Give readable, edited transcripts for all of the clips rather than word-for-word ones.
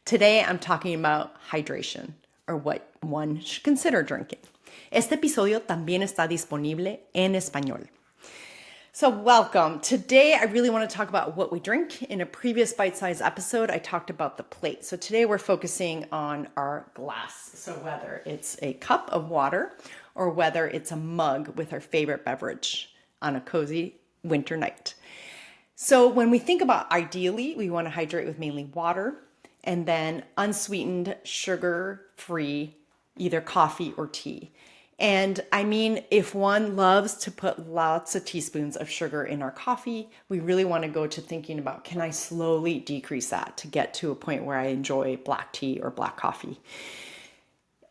Today I'm talking about hydration, or what one should consider drinking. Este episodio también está disponible en español. So welcome. Today I really want to talk about what we drink. In a previous bite-sized episode, I talked about the plate. So today we're focusing on our glass. So whether it's a cup of water or whether it's a mug with our favorite beverage on a cozy winter night. So when we think about ideally, we want to hydrate with mainly water and then unsweetened, sugar-free, either coffee or tea. And I mean, if one loves to put lots of teaspoons of sugar in our coffee, we really want to go to thinking about, can I slowly decrease that to get to a point where I enjoy black tea or black coffee?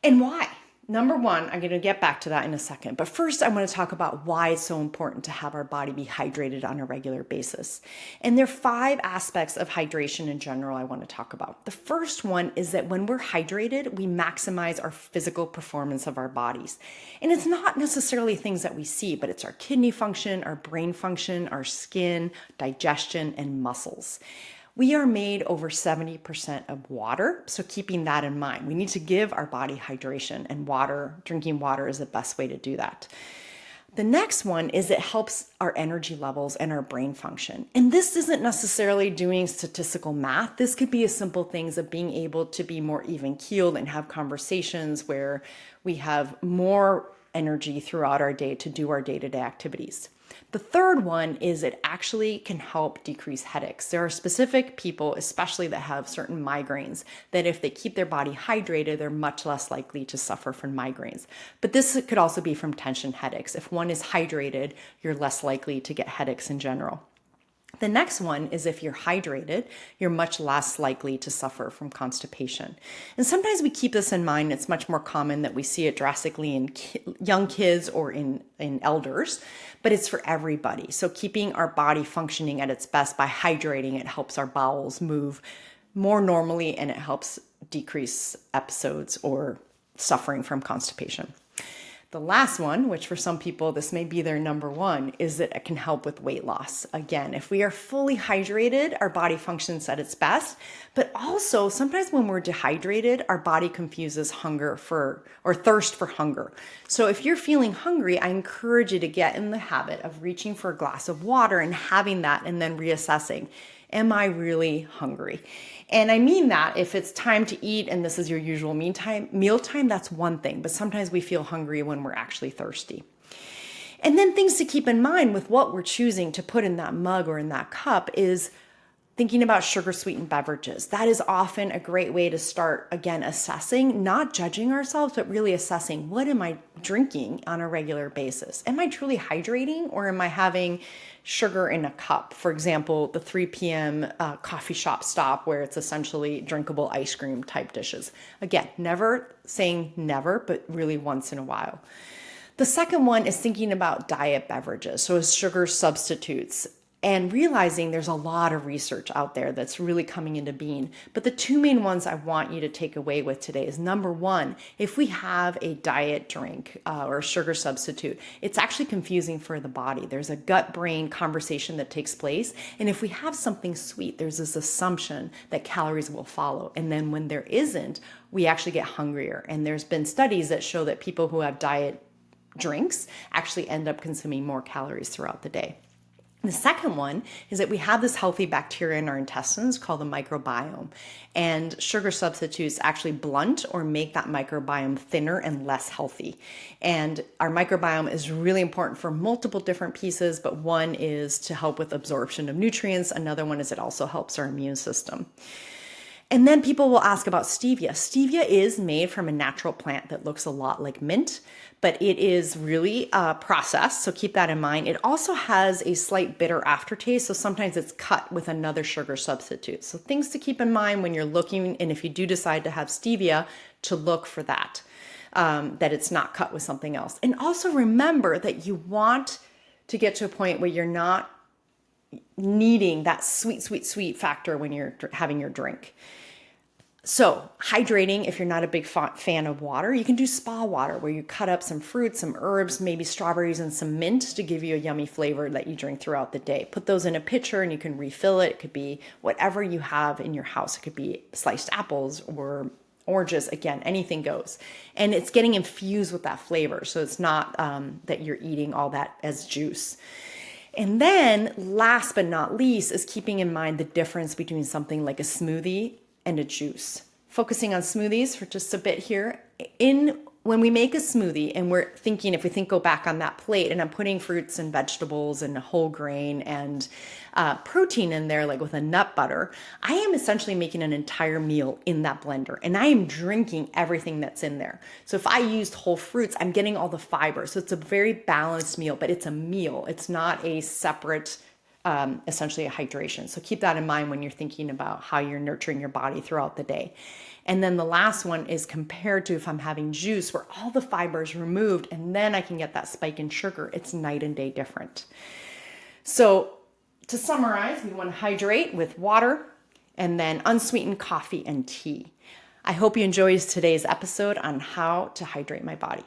And why? Number one, I'm going to get back to that in a second. But first, I want to talk about why it's so important to have our body be hydrated on a regular basis. And there are 5 aspects of hydration in general I want to talk about. The first one is that when we're hydrated, we maximize our physical performance of our bodies. And it's not necessarily things that we see, but it's our kidney function, our brain function, our skin, digestion, and muscles. We are made over 70% of water, so keeping that in mind. We need to give our body hydration, and drinking water is the best way to do that. The next one is it helps our energy levels and our brain function. And this isn't necessarily doing statistical math. This could be as simple things of being able to be more even-keeled and have conversations where we have more energy throughout our day to do our day-to-day activities. The third one is it actually can help decrease headaches. There are specific people, especially that have certain migraines, that if they keep their body hydrated, they're much less likely to suffer from migraines. But this could also be from tension headaches. If one is hydrated, you're less likely to get headaches in general. The next one is if you're hydrated, you're much less likely to suffer from constipation. And sometimes we keep this in mind. It's much more common that we see it drastically in young kids or in elders, but it's for everybody. So keeping our body functioning at its best by hydrating, it helps our bowels move more normally and it helps decrease episodes or suffering from constipation. The last one, which for some people, this may be their number one, is that it can help with weight loss. Again, if we are fully hydrated, our body functions at its best, but also sometimes when we're dehydrated, our body confuses thirst for hunger. So if you're feeling hungry, I encourage you to get in the habit of reaching for a glass of water and having that and then reassessing, am I really hungry? And I mean that if it's time to eat and this is your usual mealtime, that's one thing. But sometimes we feel hungry when we're actually thirsty. And then things to keep in mind with what we're choosing to put in that mug or in that cup is thinking about sugar-sweetened beverages. That is often a great way to start, again, assessing, not judging ourselves, but really assessing, what am I drinking on a regular basis? Am I truly hydrating, or am I having sugar in a cup? For example, the 3 p.m. Coffee shop stop where it's essentially drinkable ice cream type dishes. Again, never saying never, but really once in a while. The second one is thinking about diet beverages, so as sugar substitutes, and realizing there's a lot of research out there that's really coming into being. But the 2 main ones I want you to take away with today is, number one, if we have a diet drink or a sugar substitute, it's actually confusing for the body. There's a gut-brain conversation that takes place. And if we have something sweet, there's this assumption that calories will follow. And then when there isn't, we actually get hungrier. And there's been studies that show that people who have diet drinks actually end up consuming more calories throughout the day. The second one is that we have this healthy bacteria in our intestines called the microbiome, and sugar substitutes actually blunt or make that microbiome thinner and less healthy. And our microbiome is really important for multiple different pieces, but one is to help with absorption of nutrients. Another one is it also helps our immune system. And then people will ask about stevia. Stevia is made from a natural plant that looks a lot like mint, but it is really processed, so keep that in mind. It also has a slight bitter aftertaste, so sometimes it's cut with another sugar substitute. So things to keep in mind when you're looking, and if you do decide to have stevia, to look for that it's not cut with something else. And also remember that you want to get to a point where you're not needing that sweet factor when you're having your drink. So hydrating, if you're not a big fan of water, you can do spa water where you cut up some fruits, some herbs, maybe strawberries and some mint to give you a yummy flavor that you drink throughout the day. Put those in a pitcher and you can refill it. It could be whatever you have in your house. It could be sliced apples or oranges. Again, anything goes. And it's getting infused with that flavor. So it's not that you're eating all that as juice. And then last but not least is keeping in mind the difference between something like a smoothie and a juice. Focusing on smoothies for just a bit here. When we make a smoothie and we're thinking, if we go back on that plate and I'm putting fruits and vegetables and whole grain and protein in there, like with a nut butter, I am essentially making an entire meal in that blender and I am drinking everything that's in there. So if I used whole fruits, I'm getting all the fiber. So it's a very balanced meal, but it's a meal. It's not a separate essentially a hydration. So keep that in mind when you're thinking about how you're nurturing your body throughout the day. And then the last one is compared to if I'm having juice where all the fiber is removed and then I can get that spike in sugar. It's night and day different. So to summarize, we want to hydrate with water and then unsweetened coffee and tea. I hope you enjoyed today's episode on how to hydrate my body.